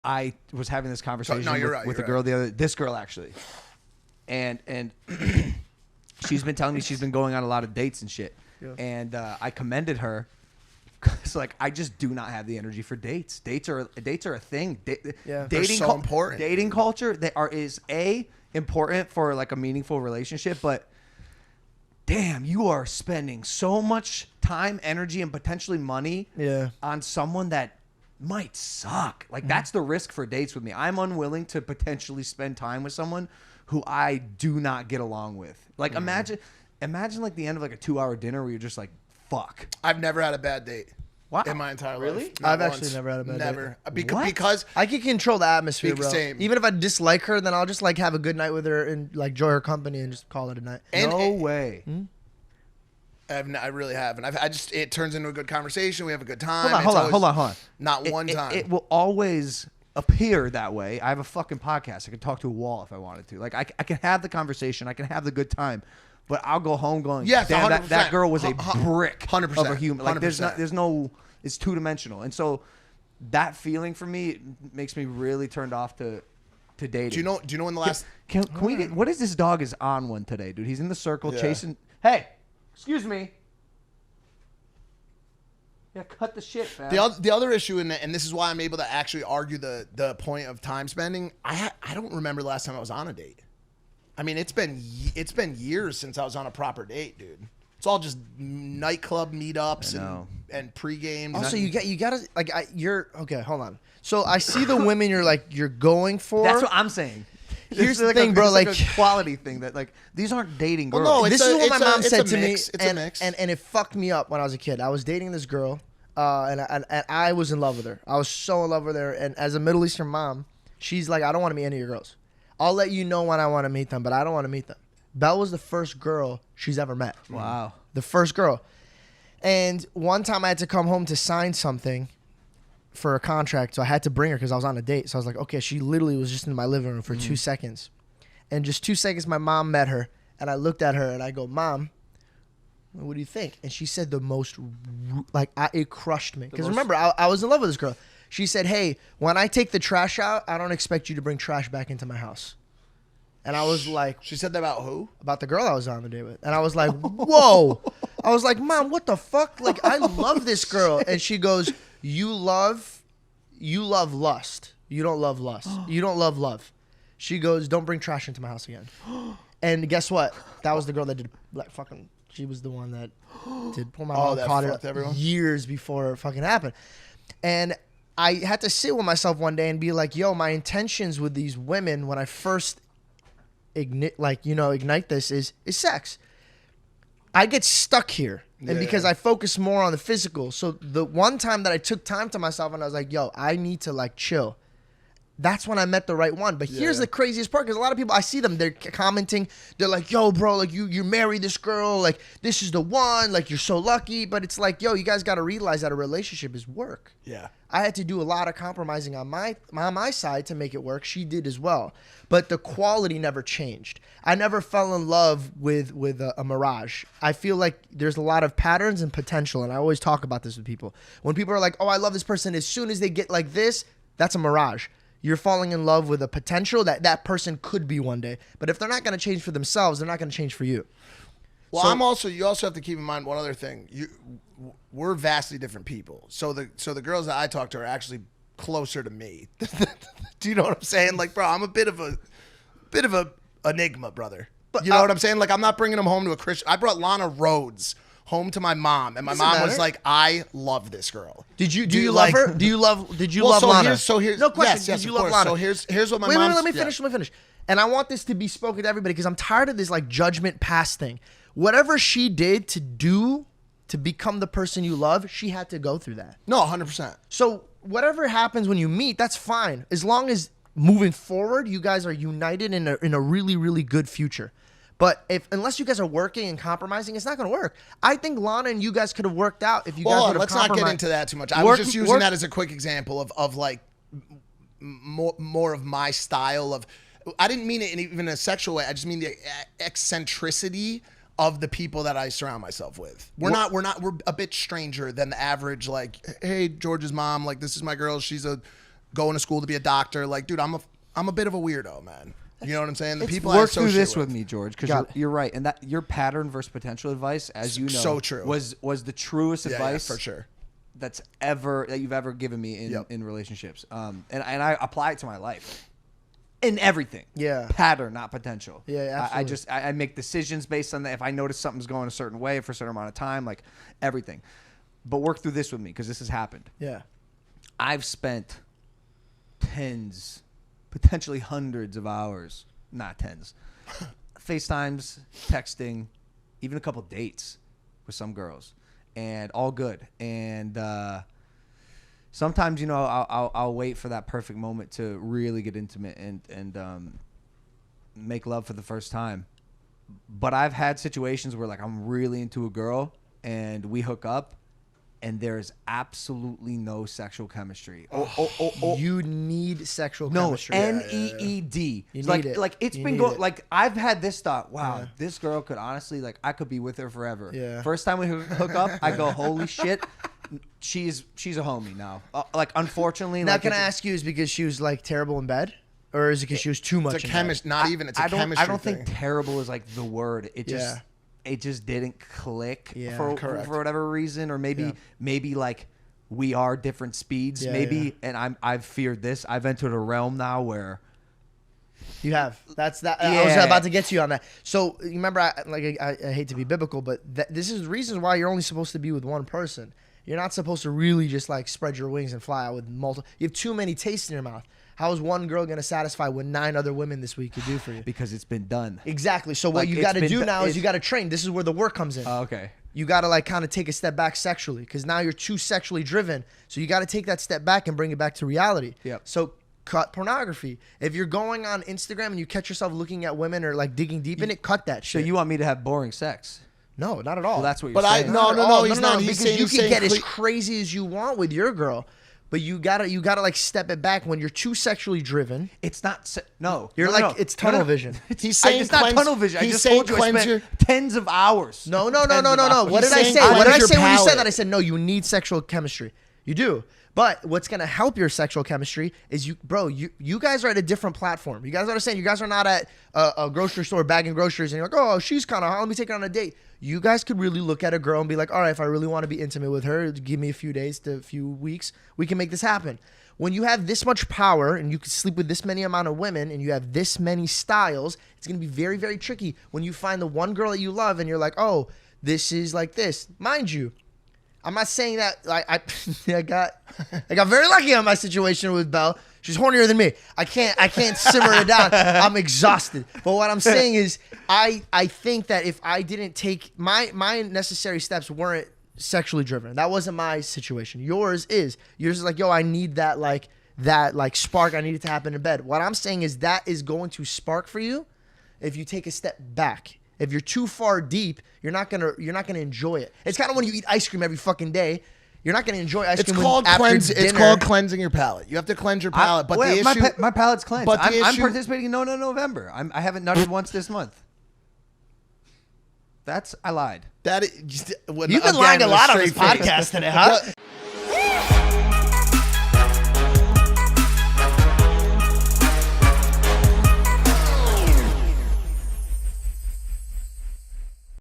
I was having this conversation with a girl this girl actually, and she's been telling me she's been going on a lot of dates and shit, and I commended her. It's like I just do not have the energy for dates. Dates are a thing. They're so important. Dating culture is important for like a meaningful relationship, but damn, you are spending so much time, energy, and potentially money on someone that might suck. Like that's the risk for dates with me. I'm unwilling to potentially spend time with someone who I do not get along with. Like imagine like the end of like a 2-hour dinner where you're just like, fuck. I've never had a bad date. Wow. In my entire life. Really? I've actually never had a bad date. Never. Because I can control the atmosphere, bro. Same. Even if I dislike her, then I'll just like have a good night with her and like enjoy her company and just call it a night. No way. I really haven't. It turns into a good conversation. We have a good time. Hold on. Not one time. It will always appear that way. I have a fucking podcast. I could talk to a wall if I wanted to. Like I can have the conversation. I can have the good time. But I'll go home going, yes, damn, that girl was a brick 100%, of a human. Like 100%. there's no, it's 2-dimensional. And so that feeling for me makes me really turned off to dating. Do you know in the last... Can we get, what is this dog is on one today, dude? He's in the circle chasing. Hey, excuse me. Yeah, cut the shit, man. The other issue, and this is why I'm able to actually argue the point of time spending, I don't remember the last time I was on a date. I mean, it's been years since I was on a proper date, dude. It's all just nightclub meetups and pre-games. Also, you gotta like you're okay. Hold on. So I see the women you're going for. That's what I'm saying. Here's the thing, bro. Like a quality thing that like these aren't dating girls. Well, no, this is what my mom said to me, and it fucked me up when I was a kid. I was dating this girl, and I was in love with her. I was so in love with her, and as a Middle Eastern mom, she's like, I don't want to meet any of your girls. I'll let you know when I want to meet them, but I don't want to meet them. Belle was the first girl she's ever met. Wow. The first girl. And one time I had to come home to sign something for a contract, so I had to bring her because I was on a date. So I was like, okay, she literally was just in my living room for 2 seconds. And just 2 seconds, my mom met her, and I looked at her, and I go, Mom, what do you think? And she said the most, it crushed me. Because remember, I was in love with this girl. She said, hey, when I take the trash out, I don't expect you to bring trash back into my house. And I was like... She said that about who? About the girl I was on the date with. And I was like, whoa. I was like, Mom, what the fuck? Like, I love this girl. And she goes, you love lust. You don't love lust. You don't love love. She goes, don't bring trash into my house again. And guess what? That was the girl that did like fucking... She was the one that did pull my mom caught it years before it fucking happened. And... I had to sit with myself one day and be like, yo, my intentions with these women when I first ignite this is sex. I get stuck here. And because I focus more on the physical. So the one time that I took time to myself and I was like, yo, I need to like chill. That's when I met the right one. But here's the craziest part, because a lot of people, I see them, they're commenting, they're like, yo, bro, like you married this girl, like this is the one, like you're so lucky. But it's like, yo, you guys got to realize that a relationship is work. Yeah. I had to do a lot of compromising on my side to make it work. She did as well. But the quality never changed. I never fell in love with a mirage. I feel like there's a lot of patterns and potential, and I always talk about this with people. When people are like, oh, I love this person, as soon as they get like this, that's a mirage. You're falling in love with a potential that person could be one day. But if they're not going to change for themselves, they're not going to change for you. Well, you also have to keep in mind one other thing. We're vastly different people. So the girls that I talk to are actually closer to me. Do you know what I'm saying? Like, bro, I'm a bit of a enigma, brother. But you know what I'm saying? Like, I'm not bringing them home to a Christian. I brought Lana Rhodes home to my mom, and my mom was like, I love this girl. Do you love her? Did you love Lana? No question. Yes, did you love Lana? So here's what my mom... Let me finish. And I want this to be spoken to everybody because I'm tired of this like judgment pass thing. Whatever she did to become the person you love, she had to go through that. No, 100%. So whatever happens when you meet, that's fine. As long as moving forward, you guys are united in a really, really good future. But unless you guys are working and compromising, it's not going to work. I think Lana and you guys could have worked out if you guys would have compromised. Let's not get into that too much. I was just using that as a quick example of like more of my style of... I didn't mean it in even a sexual way. I just mean the eccentricity of the people that I surround myself with. We're a bit stranger than the average, like, hey, George's mom, like, this is my girl. She's a going to school to be a doctor. Like, dude, I'm a bit of a weirdo, man. You know what I'm saying? The people work I through this associate with me, George, because you're right, and that your pattern versus potential advice, as you know, so true. was the truest advice for sure that you've ever given me in relationships. And I apply it to my life. In everything. Yeah. Pattern, not potential. Yeah, absolutely. I make decisions based on that. If I notice something's going a certain way for a certain amount of time, like everything. But work through this with me because this has happened. Yeah. I've spent tens, potentially hundreds of hours, not tens, FaceTimes, texting, even a couple dates with some girls, and all good. And sometimes, you know, I'll wait for that perfect moment to really get intimate and make love for the first time. But I've had situations where, like, I'm really into a girl and we hook up and there's absolutely no sexual chemistry. You need sexual chemistry. NEED. You like, need it. Like, it's You been need going. it. Like, I've had this thought. Wow, this girl could honestly, like, I could be with her forever. Yeah. First time we hook up, I go, holy shit. She's a homie now. Like, unfortunately, Now, like, can I ask you, is it because she was like terrible in bed, or is it because she was too much? it's a in bed? chemistry. Not even. It's a chemistry. I don't thing. think terrible is like the word. It just didn't click for whatever reason, or maybe like we are different speeds. And I've feared this. I've entered a realm now where you have. That's that. I was about to get to you on that. So you remember, I hate to be biblical, but this is the reasons why you're only supposed to be with one person. You're not supposed to really just like spread your wings and fly out with multiple. You have too many tastes in your mouth. How is one girl going to satisfy what 9 other women this week could do for you? Because it's been done. Exactly. So what Like, you got to do now is you got to train. This is where the work comes in. Okay. You got to like kind of take a step back sexually because now you're too sexually driven. So you got to take that step back and bring it back to reality. Yep. So cut pornography. If you're going on Instagram and you catch yourself looking at women or like digging deep in it, cut that shit. So you want me to have boring sex? No, not at all. Well, that's what you're But saying. no, he's not. He's Because saying you he's can saying get as crazy as you want with your girl, but you gotta like step it back when you're too sexually driven. It's not. No, You're no, like it's tunnel vision. He's saying it's not tunnel vision. I he's just saying told you I spent tens of hours. No. Tens of hours. What did I saying say? What did I cleanse say your when you said palate. that? I said no. You need sexual chemistry. You do. But what's gonna help your sexual chemistry is you guys are at a different platform. You guys understand? You guys are not at a grocery store bagging groceries and you're like, oh, she's kind of hot. Let me take her on a date. You guys could really look at a girl and be like, all right, if I really want to be intimate with her, give me a few days to a few weeks. We can make this happen. When you have this much power and you can sleep with this many amount of women and you have this many styles, it's going to be very, very tricky when you find the one girl that you love and you're like, oh, this is like this. Mind you, I'm not saying that like I got very lucky on my situation with Belle. She's hornier than me. I can't simmer it down. I'm exhausted. But what I'm saying is I think that if I didn't take my necessary steps weren't sexually driven. That wasn't my situation. Yours is like, yo, I need that spark. I need it to happen in bed. What I'm saying is that is going to spark for you if you take a step back. If you're too far deep, you're not gonna enjoy it. It's kind of when you eat ice cream every fucking day. You're not gonna enjoy ice cream. It's called cleansing your palate. You have to cleanse your palate. But the issue, my palate's cleansed. But I'm participating in No November. I haven't nutted once this month. I lied. You've You've been lying a lot on this podcast today, huh?